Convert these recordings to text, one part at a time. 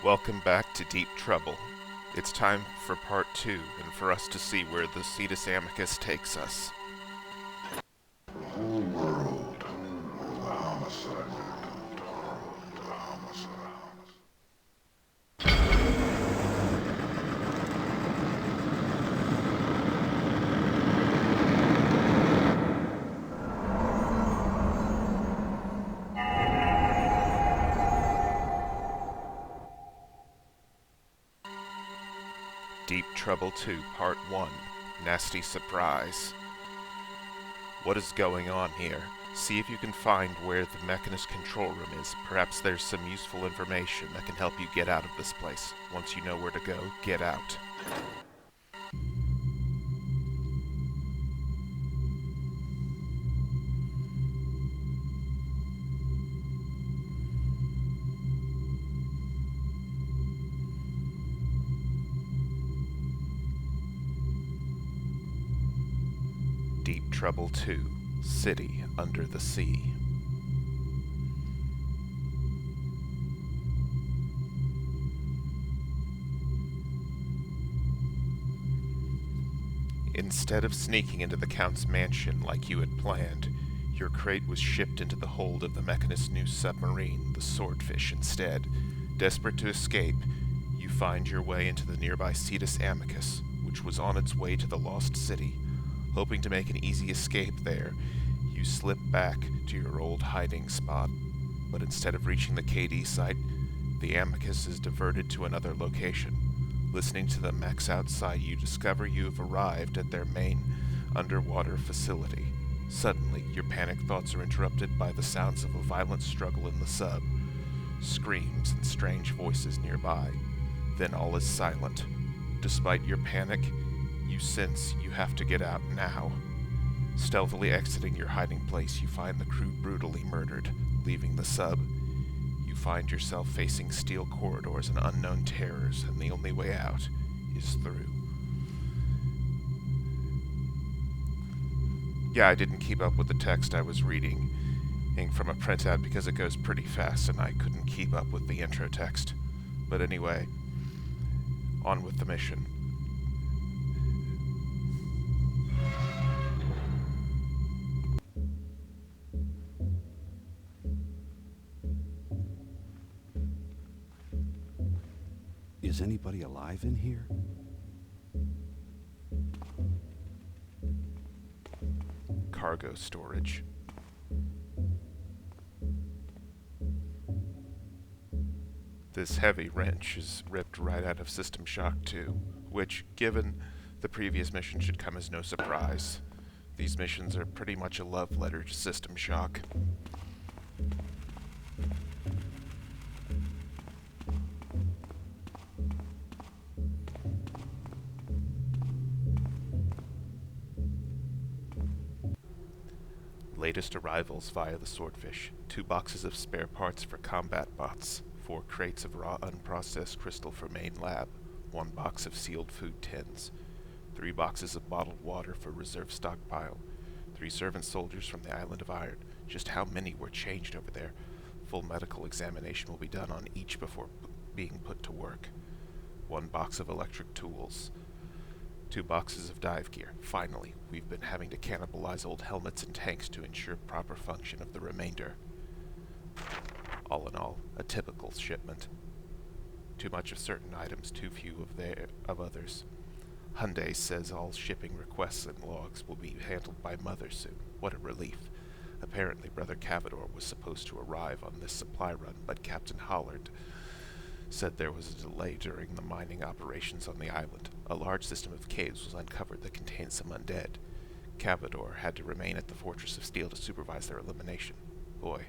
Welcome back to Deep Trouble. It's time for part 2 and for us to see where the Cetus Amicus takes us. The whole world of the homicide victim. The homicide. Deep Trouble 2, Part 1, Nasty Surprise. What is going on here? See if you can find where the Mechanist control room is. Perhaps there's some useful information that can help you get out of this place. Once you know where to go, get out. Deep Trouble 2, City Under the Sea. Instead of sneaking into the Count's mansion like you had planned, your crate was shipped into the hold of the Mechanist's new submarine, the Swordfish, instead. Desperate to escape, you find your way into the nearby Cetus Amicus, which was on its way to the Lost City. Hoping to make an easy escape there, you slip back to your old hiding spot. But instead of reaching the KD site, the Amicus is diverted to another location. Listening to the mechs outside, you discover you have arrived at their main underwater facility. Suddenly, your panicked thoughts are interrupted by the sounds of a violent struggle in the sub, screams and strange voices nearby. Then all is silent. Despite your panic, you sense you have to get out now. Stealthily exiting your hiding place, you find the crew brutally murdered. Leaving the sub, you find yourself facing steel corridors and unknown terrors, and the only way out is through. Yeah, I didn't keep up with the text I was reading from a printout because it goes pretty fast and I couldn't keep up with the intro text. But anyway, on with the mission. Is anybody alive in here? Cargo storage. This heavy wrench is ripped right out of System Shock 2, which, given the previous mission, should come as no surprise. These missions are pretty much a love letter to System Shock. Latest arrivals via the Swordfish: 2 boxes of spare parts for combat bots, 4 crates of raw unprocessed crystal for main lab, 1 box of sealed food tins, 3 boxes of bottled water for reserve stockpile, 3 servant soldiers from the island of Iron. Just how many were changed over there? Full medical examination will be done on each before being put to work. 1 box of electric tools, 2 boxes of dive gear. Finally, we've been having to cannibalize old helmets and tanks to ensure proper function of the remainder. All in all, a typical shipment. Too much of certain items, too few of others. Hyundai says all shipping requests and logs will be handled by Mother soon. What a relief. Apparently, Brother Cavador was supposed to arrive on this supply run, but Captain Hollard said there was a delay during the mining operations on the island. A large system of caves was uncovered that contained some undead. Cavador had to remain at the Fortress of Steel to supervise their elimination. Boy,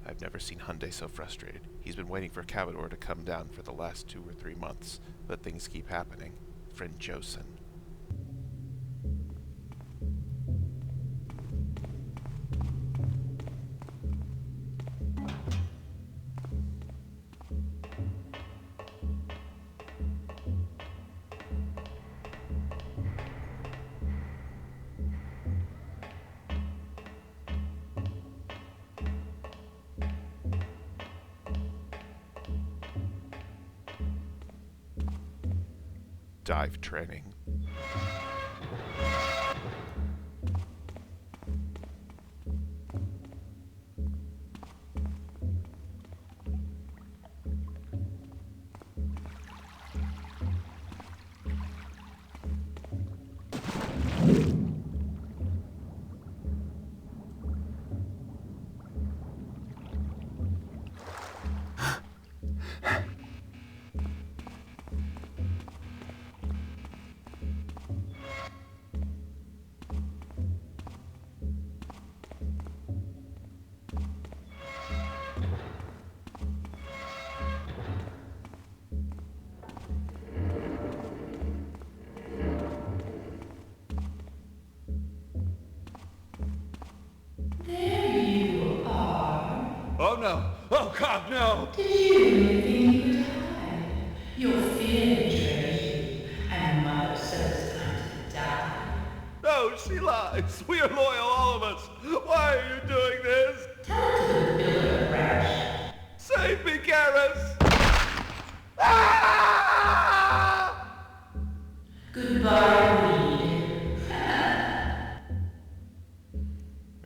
I've never seen Hyundai so frustrated. He's been waiting for Cavador to come down for the last 2 or 3 months, but things keep happening. Friend Josen. dive training. There you are. Oh no! Oh God, no! Did you really think you could hide? Your fear betrays you, and Mother says it's time to die. No, she lies! We are loyal, all of us! Why are you doing this? Tell it to the builder, Rash. Save me, Garrus! Ah! Goodbye, Reed.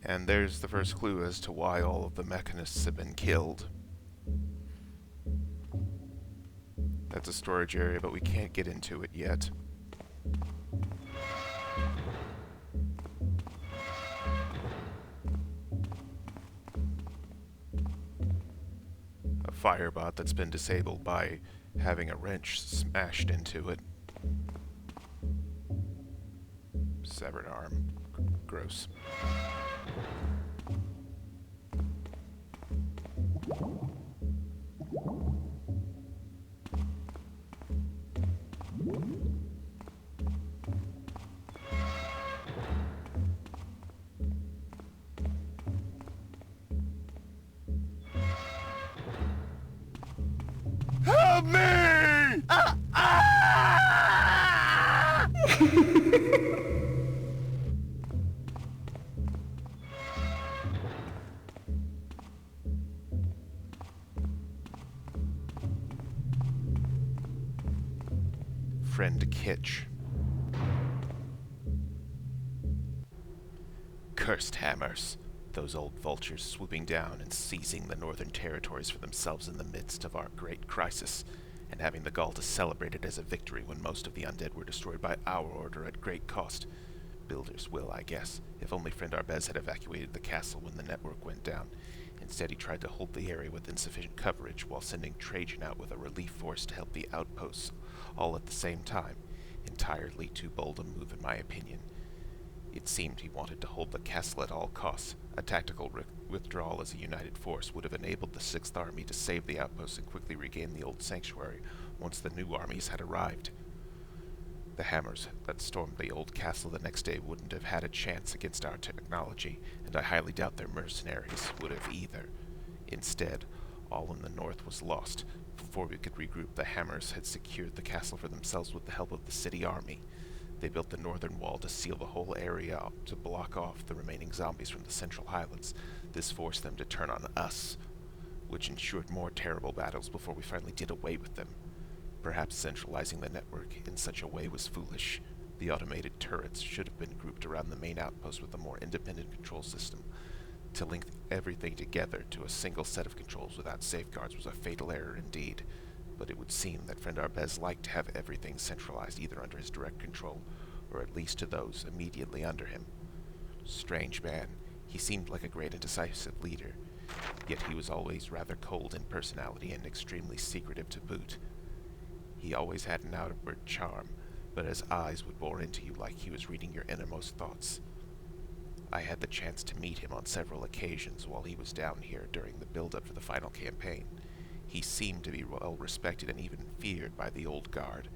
And there's the first clue as to why all of the mechanists have been killed. That's a storage area, but we can't get into it yet. A firebot that's been disabled by having a wrench smashed into it. Severed arm. Gross. Help me! Ah! Ah! Friend Kitch. Cursed hammers. Those old vultures swooping down and seizing the northern territories for themselves in the midst of our great crisis, and having the gall to celebrate it as a victory when most of the undead were destroyed by our order at great cost. Builder's will, I guess, if only Friend Arbez had evacuated the castle when the network went down. Instead, he tried to hold the area with insufficient coverage while sending Trajan out with a relief force to help the outposts, all at the same time. Entirely too bold a move, in my opinion. It seemed he wanted to hold the castle at all costs. A tactical withdrawal as a united force would have enabled the Sixth Army to save the outposts and quickly regain the old sanctuary once the new armies had arrived. The hammers that stormed the old castle the next day wouldn't have had a chance against our technology, and I highly doubt their mercenaries would have either. Instead, all in the north was lost. Before we could regroup, the hammers had secured the castle for themselves with the help of the city army. They built the northern wall to seal the whole area up to block off the remaining zombies from the Central Highlands. This forced them to turn on us, which ensured more terrible battles before we finally did away with them. Perhaps centralizing the network in such a way was foolish. The automated turrets should have been grouped around the main outpost with a more independent control system. To link everything together to a single set of controls without safeguards was a fatal error indeed. But it would seem that Friend Arbez liked to have everything centralized either under his direct control, or at least to those immediately under him. Strange man. He seemed like a great and decisive leader, yet he was always rather cold in personality and extremely secretive to boot. He always had an outward charm, but his eyes would bore into you like he was reading your innermost thoughts. I had the chance to meet him on several occasions while he was down here during the build-up for the final campaign. He seemed to be well respected and even feared by the old guard.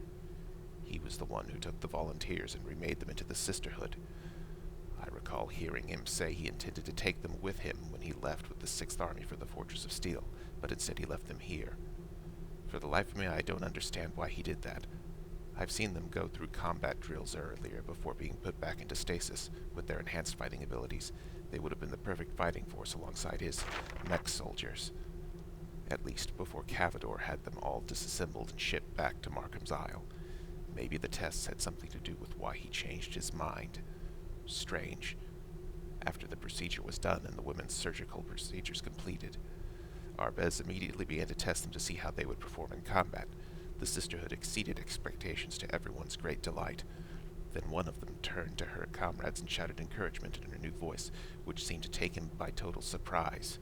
He was the one who took the volunteers and remade them into the Sisterhood. I recall hearing him say he intended to take them with him when he left with the Sixth Army for the Fortress of Steel, but instead he left them here. For the life of me, I don't understand why he did that. I've seen them go through combat drills earlier before being put back into stasis. With their enhanced fighting abilities, they would have been the perfect fighting force alongside his mech soldiers. At least before Cavador had them all disassembled and shipped back to Markham's Isle. Maybe the tests had something to do with why he changed his mind. Strange. After the procedure was done and the women's surgical procedures completed, Arbez immediately began to test them to see how they would perform in combat. The sisterhood exceeded expectations to everyone's great delight. Then one of them turned to her comrades and shouted encouragement in her new voice, which seemed to take him by total surprise.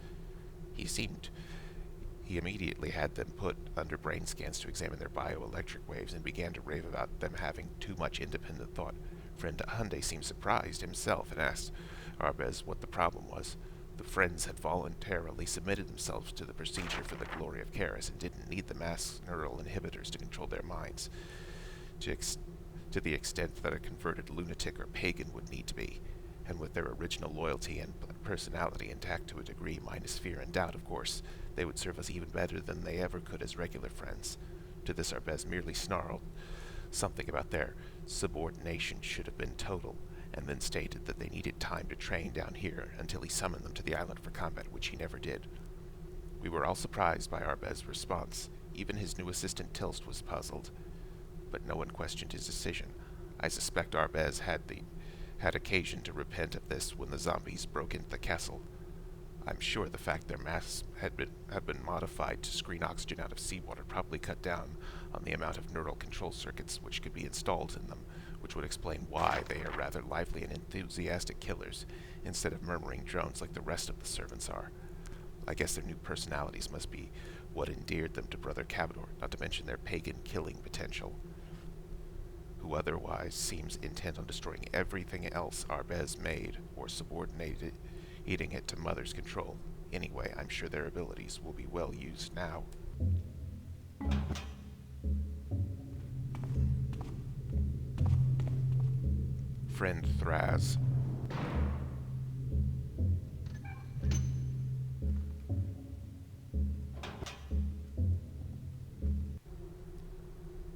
He immediately had them put under brain scans to examine their bioelectric waves and began to rave about them having too much independent thought. Friend Hyundai seemed surprised himself and asked Arbez what the problem was. The friends had voluntarily submitted themselves to the procedure for the glory of Karis and didn't need the mass neural inhibitors to control their minds to the extent that a converted lunatic or pagan would need to be, and with their original loyalty and personality intact to a degree, minus fear and doubt, of course, they would serve us even better than they ever could as regular friends. To this Arbez merely snarled something about their subordination should have been total, and then stated that they needed time to train down here until he summoned them to the island for combat, which he never did. We were all surprised by Arbez's response. Even his new assistant Tilst was puzzled, but no one questioned his decision. I suspect Arbez had occasion to repent of this when the zombies broke into the castle. I'm sure the fact their masks had been modified to screen oxygen out of seawater probably cut down on the amount of neural control circuits which could be installed in them, which would explain why they are rather lively and enthusiastic killers, instead of murmuring drones like the rest of the servants are. I guess their new personalities must be what endeared them to Brother Cabador, not to mention their pagan killing potential, who otherwise seems intent on destroying everything else Arbez made or subordinated, eating it to Mother's control. Anyway, I'm sure their abilities will be well used now. Friend Thraz.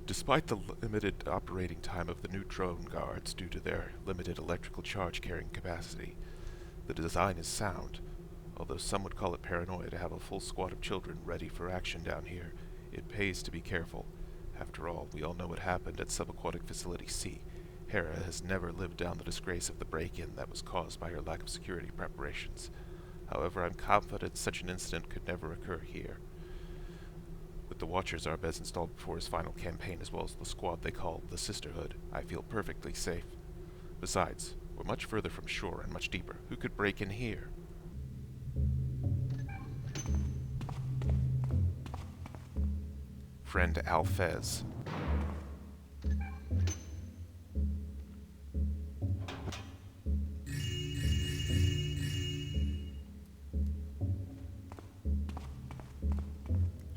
Despite the limited operating time of the new drone guards due to their limited electrical charge carrying capacity, the design is sound. Although some would call it paranoia to have a full squad of children ready for action down here, it pays to be careful. After all, we all know what happened at Subaquatic Facility C. Hera has never lived down the disgrace of the break-in that was caused by her lack of security preparations. However, I'm confident such an incident could never occur here. With the Watchers Arbez installed before his final campaign, as well as the squad they call the Sisterhood, I feel perfectly safe. Besides, we're much further from shore and much deeper. Who could break in here? Friend Alfez.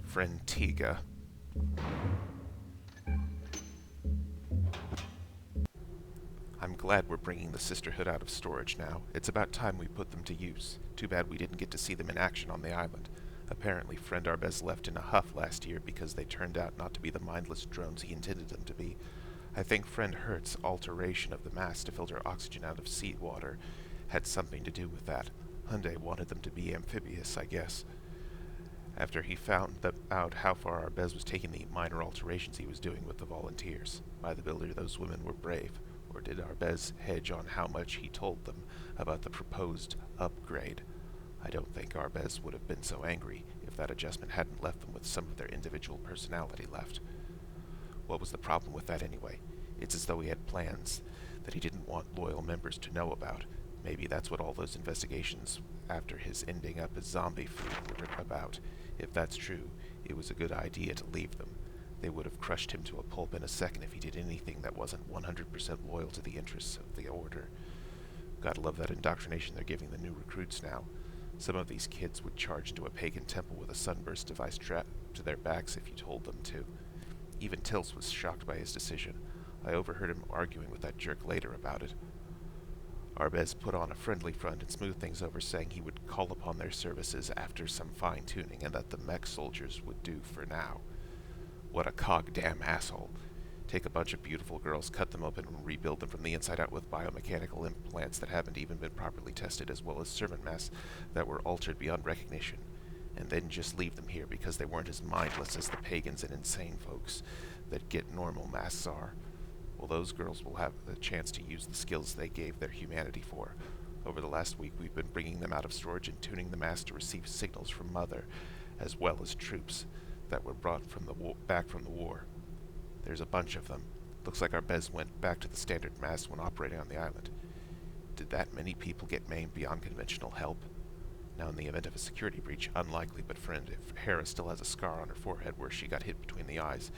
Friend Tiga. I'm glad we're bringing the Sisterhood out of storage now. It's about time we put them to use. Too bad we didn't get to see them in action on the island. Apparently, Friend Arbez left in a huff last year because they turned out not to be the mindless drones he intended them to be. I think Friend Hertz's alteration of the mass to filter oxygen out of seawater had something to do with that. Hyundai wanted them to be amphibious, I guess. After he found out how far Arbez was taking the minor alterations he was doing with the volunteers. By the builder, those women were brave. Or did Arbez hedge on how much he told them about the proposed upgrade? I don't think Arbez would have been so angry if that adjustment hadn't left them with some of their individual personality left. What was the problem with that anyway? It's as though he had plans that he didn't want loyal members to know about. Maybe that's what all those investigations after his ending up as zombie food were about. If that's true, it was a good idea to leave them. They would have crushed him to a pulp in a second if he did anything that wasn't 100% loyal to the interests of the Order. Gotta love that indoctrination they're giving the new recruits now. Some of these kids would charge into a pagan temple with a sunburst device strapped to their backs if you told them to. Even Tils was shocked by his decision. I overheard him arguing with that jerk later about it. Arbez put on a friendly front and smoothed things over, saying he would call upon their services after some fine-tuning and that the mech soldiers would do for now. What a cog-damn asshole. Take a bunch of beautiful girls, cut them open, and rebuild them from the inside out with biomechanical implants that haven't even been properly tested, as well as servant masks that were altered beyond recognition, and then just leave them here because they weren't as mindless as the pagans and insane folks that get normal masks are. Well, those girls will have the chance to use the skills they gave their humanity for. Over the last week, we've been bringing them out of storage and tuning the mast to receive signals from Mother, as well as troops that were brought from back from the war. There's a bunch of them. Looks like our Bez went back to the standard mast when operating on the island. Did that many people get maimed beyond conventional help? Now, in the event of a security breach, unlikely, but friend, if Hera still has a scar on her forehead where she got hit between the eyes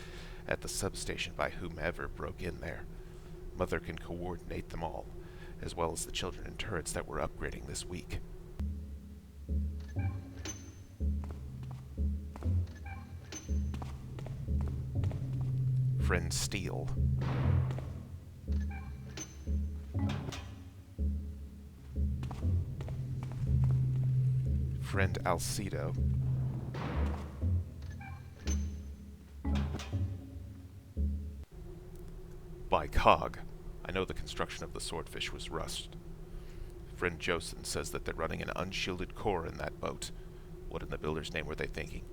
at the substation by whomever broke in there, Mother can coordinate them all, as well as the children and turrets that we're upgrading this week. Friend Steele. Friend Alcedo. By Cog. I know the construction of the swordfish was rushed. Friend Josen says that they're running an unshielded core in that boat. What in the builder's name were they thinking?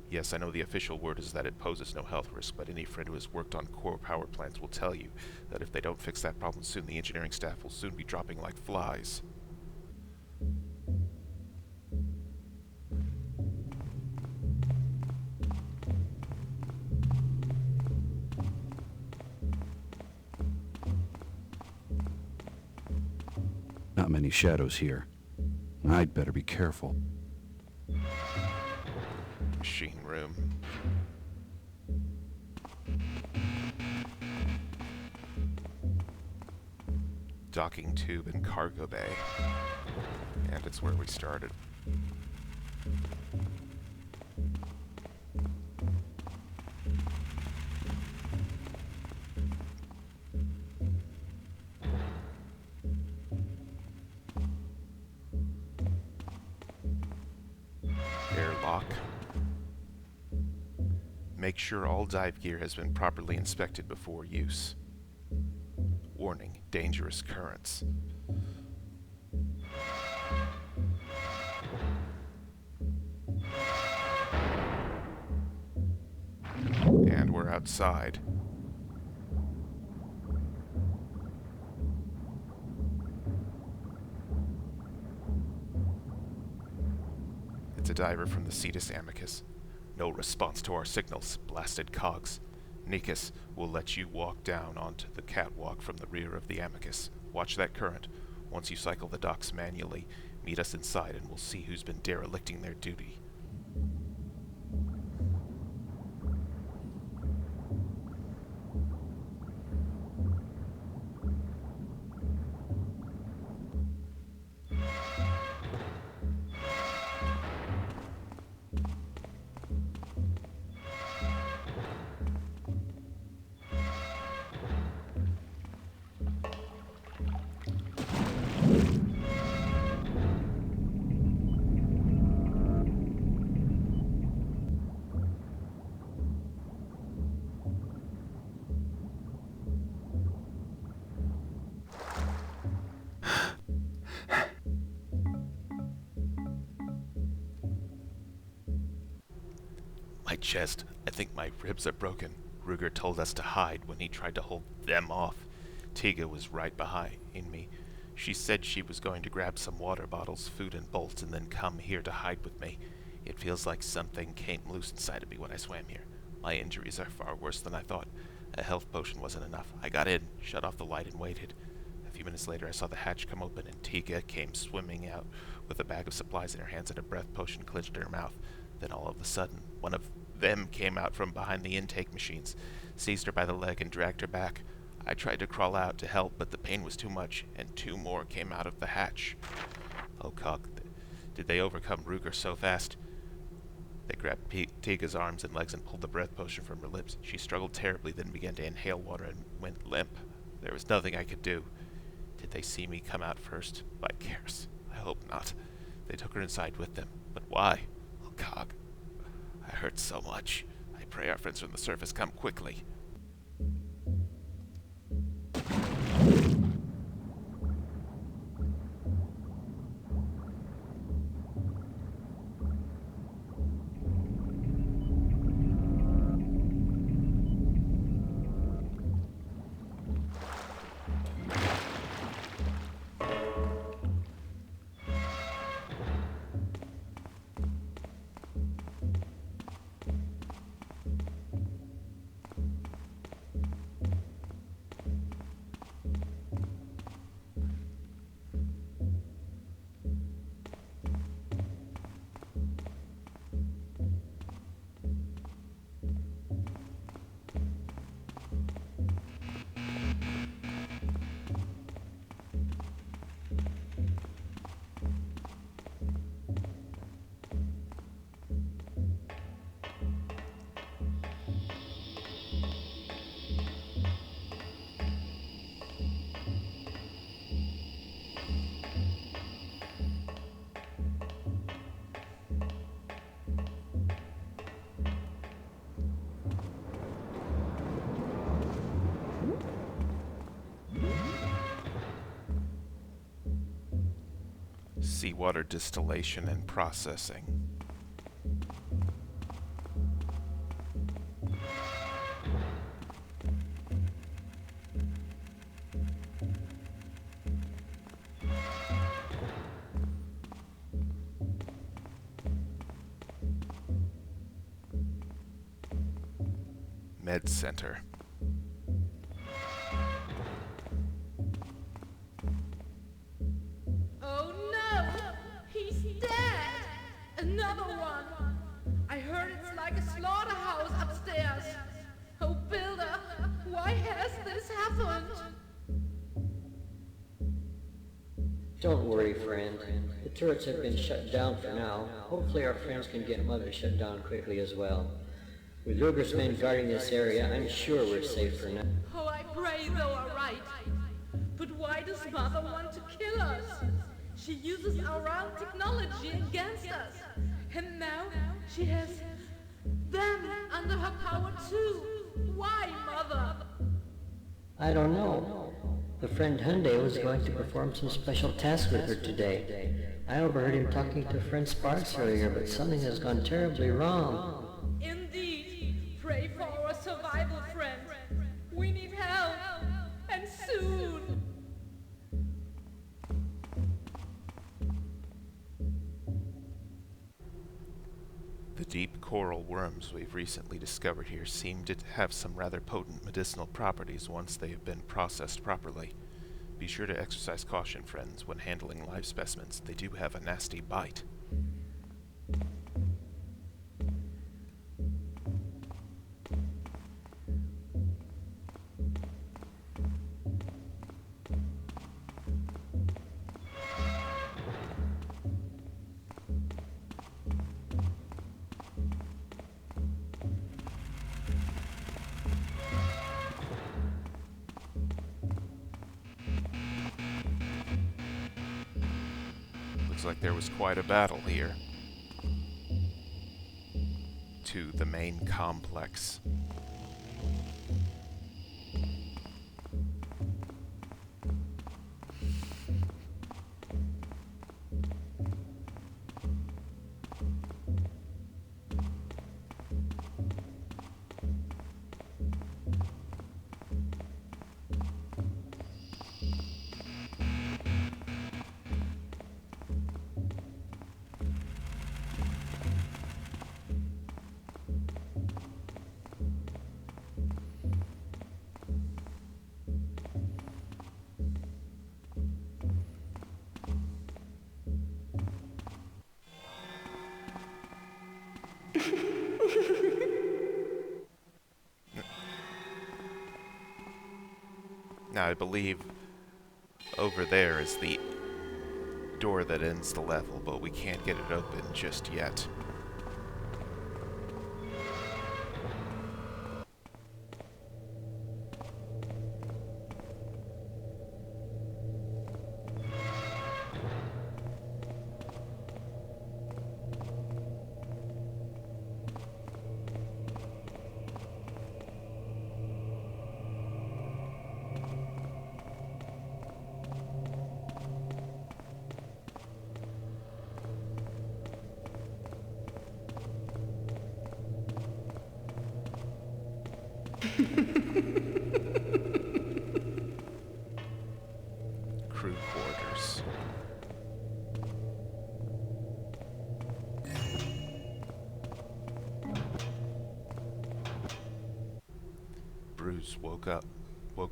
Yes, I know the official word is that it poses no health risk, but any friend who has worked on core power plants will tell you that if they don't fix that problem soon, the engineering staff will soon be dropping like flies. Not many shadows here. I'd better be careful. Machine room. Docking tube and cargo bay. And it's where we started. Airlock. Make sure all dive gear has been properly inspected before use. Warning, dangerous currents. And we're outside. It's a diver from the Cetus Amicus. No response to our signals, blasted cogs. Nikas will let you walk down onto the catwalk from the rear of the Amicus. Watch that current. Once you cycle the docks manually, meet us inside and we'll see who's been derelicting their duty. My chest. I think my ribs are broken. Ruger told us to hide when he tried to hold them off. Tiga was right behind me. She said she was going to grab some water bottles, food, and bolts, and then come here to hide with me. It feels like something came loose inside of me when I swam here. My injuries are far worse than I thought. A health potion wasn't enough. I got in, shut off the light, and waited. A few minutes later, I saw the hatch come open, and Tiga came swimming out with a bag of supplies in her hands and a breath potion clenched in her mouth. Then all of a sudden, one of them came out from behind the intake machines, seized her by the leg, and dragged her back. I tried to crawl out to help, but the pain was too much, and two more came out of the hatch. Oh, Cog, did they overcome Ruger so fast? They grabbed Tiga's arms and legs and pulled the breath potion from her lips. She struggled terribly, then began to inhale water and went limp. There was nothing I could do. Did they see me come out first? By Karis. I hope not. They took her inside with them. But why? Oh, Cog. I hurt so much. I pray our friends from the surface come quickly. Seawater distillation and processing. Med Center. Oh no! He's dead! Another one! I heard it's like a slaughterhouse upstairs. Oh, Builder, why has this happened? Don't worry, friend. The turrets have been shut down for now. Hopefully our friends can get Mother shut down quickly as well. With Ruger's men guarding this area, I'm sure we're safe for now. Oh, I pray they are right. But why does Mother want to kill us? She uses our own technology against us. And now she has them under her power too. Why, Mother? I don't know. The friend Hyundai was going to perform some special task with her today. I overheard him talking to friend Sparks earlier, but something has gone terribly wrong. Indeed. Pray for our survival, friend. We need help. And soon. The deep coral worms we've recently discovered here seem to have some rather potent medicinal properties once they have been processed properly. Be sure to exercise caution, friends, when handling live specimens. They do have a nasty bite. Looks like there was quite a battle here. To the main complex. Now, I believe over there is the door that ends the level, but we can't get it open just yet. Crew quarters. Bruce woke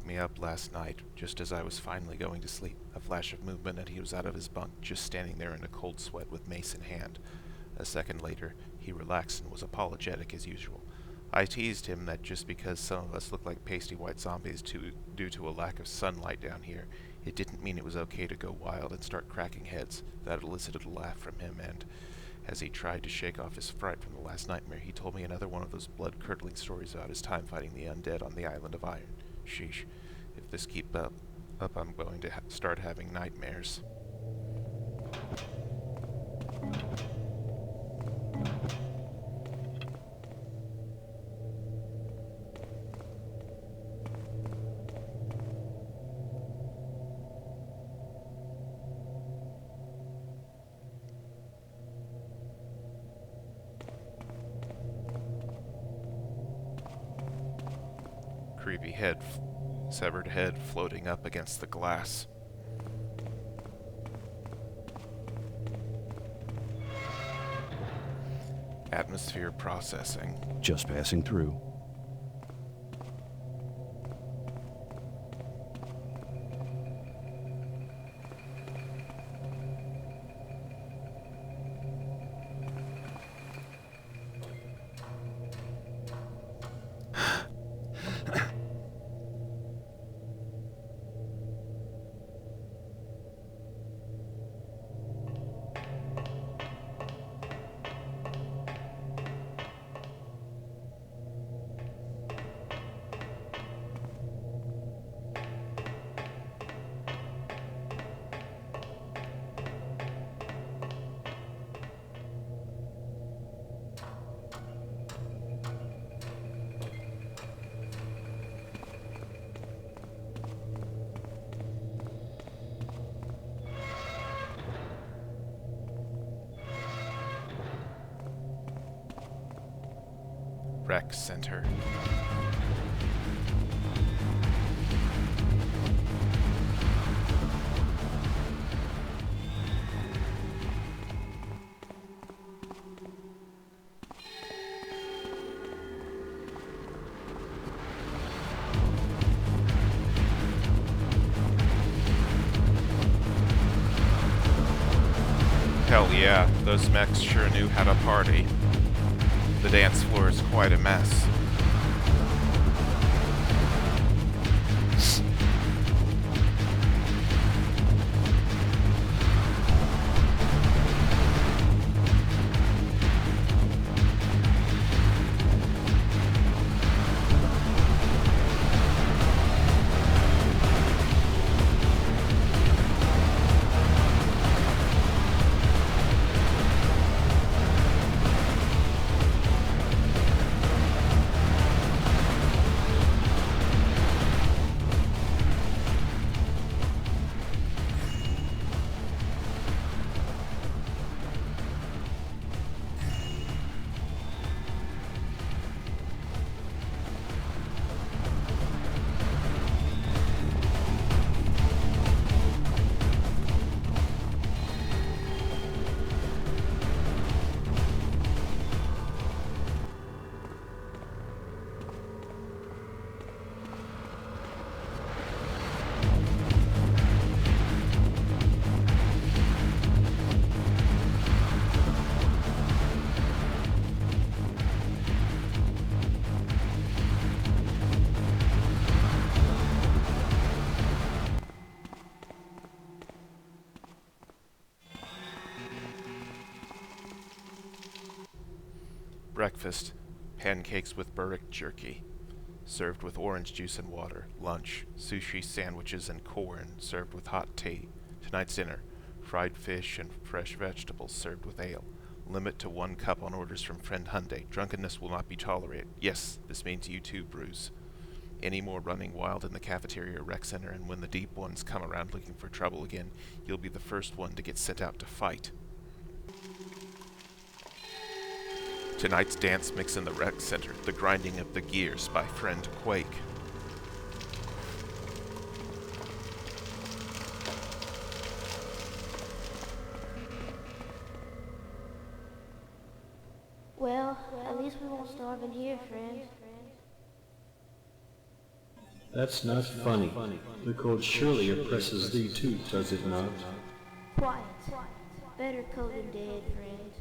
me up last night, just as I was finally going to sleep. A flash of movement and he was out of his bunk, just standing there in a cold sweat with mace in hand. A second later, he relaxed and was apologetic as usual. I teased him that just because some of us look like pasty white zombies due to a lack of sunlight down here, it didn't mean it was okay to go wild and start cracking heads. That elicited a laugh from him, and as he tried to shake off his fright from the last nightmare, he told me another one of those blood-curdling stories about his time fighting the undead on the Island of Iron. Sheesh. If this keeps up, I'm going to start having nightmares. Creepy head, severed head floating up against the glass. Atmosphere processing. Just passing through. Rec Center. Hell yeah, those mechs sure knew how to party. The dance floor is quite a mess. Breakfast, pancakes with Burrick jerky, served with orange juice and water. Lunch, sushi sandwiches and corn, served with hot tea. Tonight's dinner, fried fish and fresh vegetables, served with ale. Limit to 1 cup on orders from friend Hyundai. Drunkenness will not be tolerated. Yes, this means you too, Bruce. Any more running wild in the cafeteria or rec center, and when the deep ones come around looking for trouble again, you'll be the first one to get sent out to fight. Tonight's dance mix in the rec center, The Grinding of the Gears by friend Quake. Well, at least we won't starve in here, friend. That's not funny. The cold surely oppresses thee too, does it not? Quiet. Better cold than dead, friend.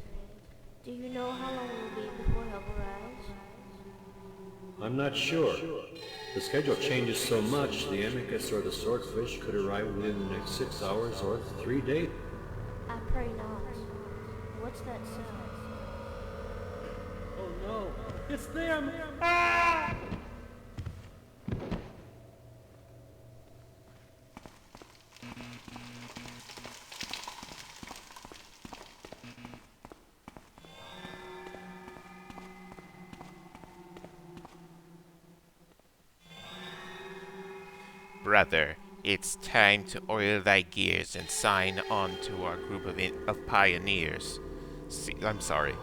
Do you know how long it will be before help arrives? I'm not sure. The schedule changes so much, the Amicus or the Swordfish could arrive within the next 6 hours or 3 days. I pray not. What's that sound? Oh no, it's them! Brother, it's time to oil thy gears and sign on to our group of pioneers. I'm sorry.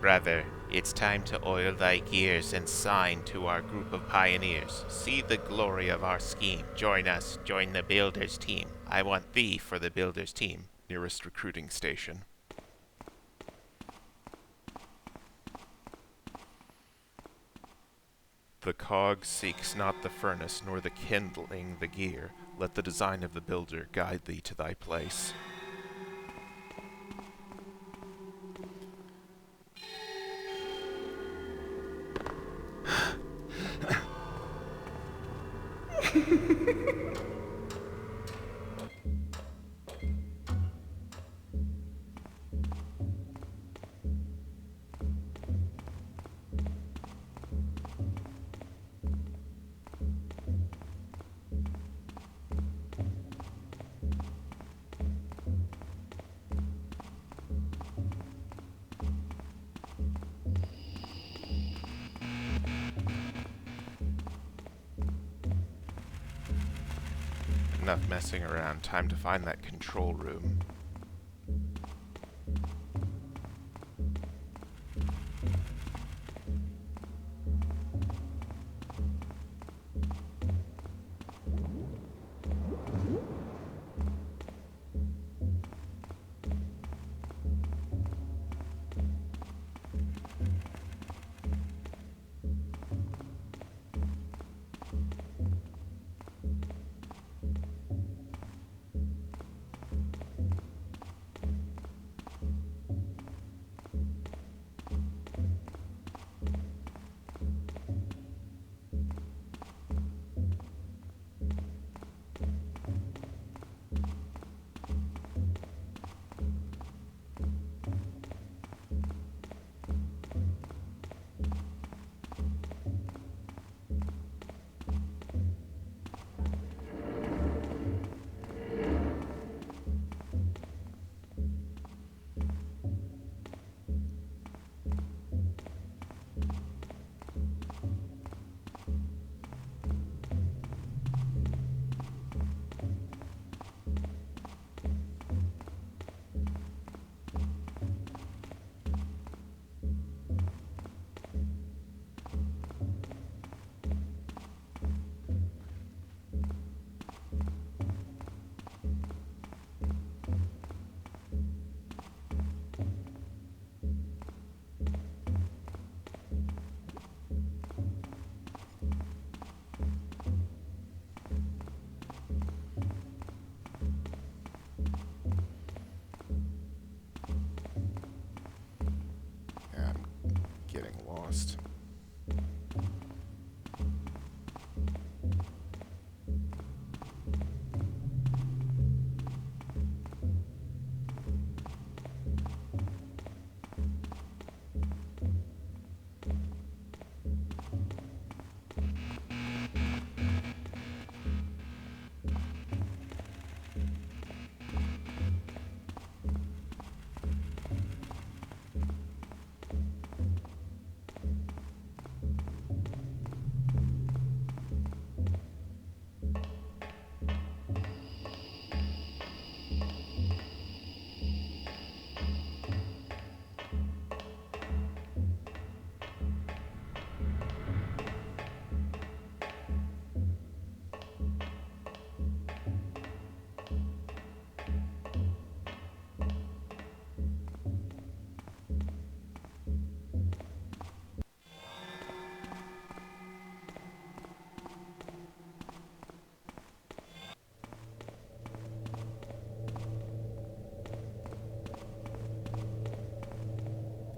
Brother, It's time to oil thy gears and sign to our group of pioneers. See the glory of our scheme. Join us. Join the Builders team. I want thee for the Builders team. Nearest recruiting station. The cog seeks not the furnace, nor the kindling the gear. Let the design of the builder guide thee to thy place. Enough messing around. Time to find that control room. Lost.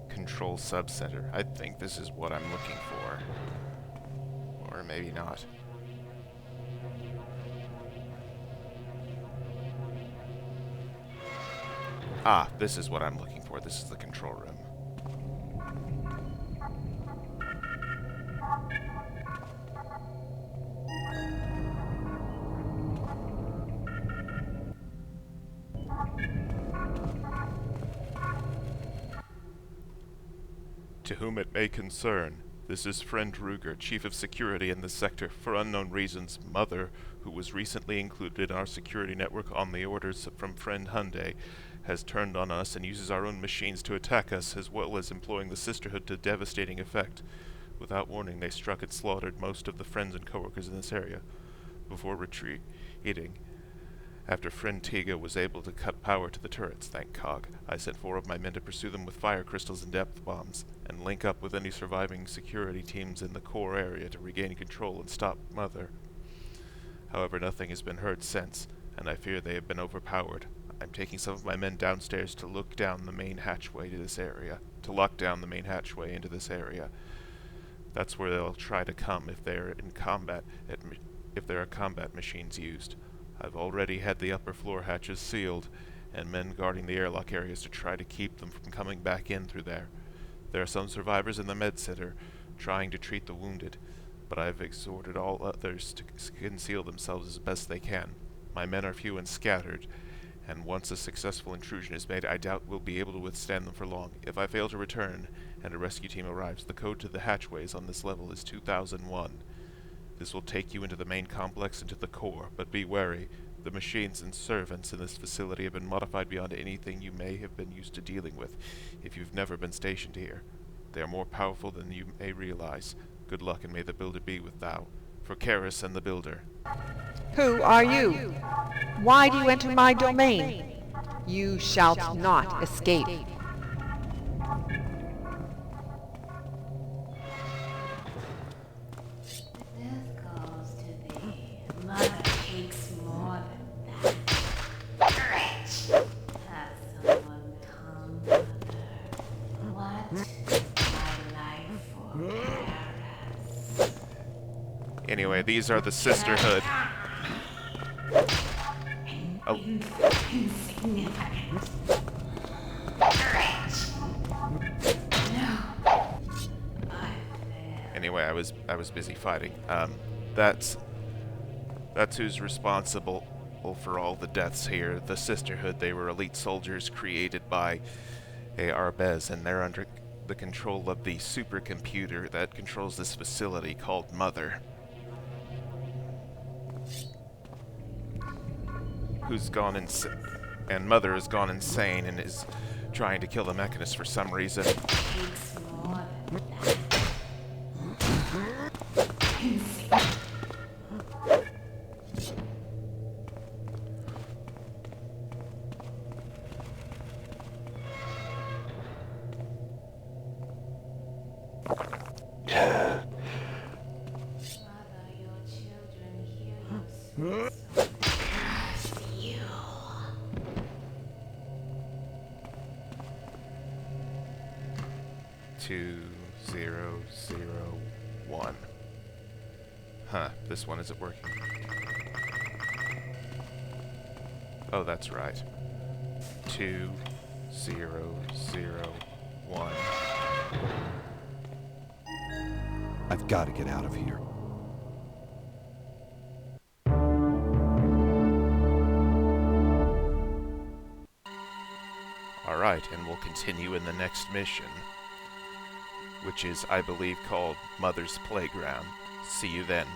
Control subcenter. I think this is what I'm looking for. Or maybe not. Ah, this is what I'm looking for. This is the control room. To whom it may concern, this is Friend Ruger, Chief of Security in the sector. For unknown reasons, Mother, who was recently included in our security network on the orders from Friend Hyundai, has turned on us and uses our own machines to attack us, as well as employing the Sisterhood to devastating effect. Without warning, they struck and slaughtered most of the friends and coworkers in this area before retreating. After friend Tiga was able to cut power to the turrets, thank Cog, I sent 4 of my men to pursue them with fire crystals and depth bombs, and link up with any surviving security teams in the core area to regain control and stop Mother. However, nothing has been heard since, and I fear they have been overpowered. I'm taking some of my men downstairs to lock down the main hatchway into this area. That's where they'll try to come if there are combat machines used. I've already had the upper floor hatches sealed, and men guarding the airlock areas to try to keep them from coming back in through there. There are some survivors in the med center trying to treat the wounded, but I've exhorted all others to conceal themselves as best they can. My men are few and scattered, and once a successful intrusion is made, I doubt we'll be able to withstand them for long. If I fail to return, and a rescue team arrives, the code to the hatchways on this level is 2001. This will take you into the main complex and to the core, but be wary. The machines and servants in this facility have been modified beyond anything you may have been used to dealing with if you've never been stationed here. They are more powerful than you may realize. Good luck, and may the Builder be with thou. For Karis and the Builder. Who are you? Why do you enter my domain? You shalt not escape. This goes to thee. Mother takes more than that. Wretch! Has someone come, Mother? What? My life for Karis. Anyway, these are the Sisterhood. Oh. Insignificant. Wretch! No. Anyway, I was busy fighting. That's who's responsible for all the deaths here. The Sisterhood, they were elite soldiers created by Arbez, and they're under the control of the supercomputer that controls this facility called Mother. Who's gone insane, and Mother has gone insane and is trying to kill the Mechanist for some reason. Takes more than that. Mother, your children hear you. Curse you. Two, 001. Huh, this one isn't working. Oh, that's right. 2001. I've got to get out of here. Alright, and we'll continue in the next mission, which is, I believe, called Mother's Playground. See you then.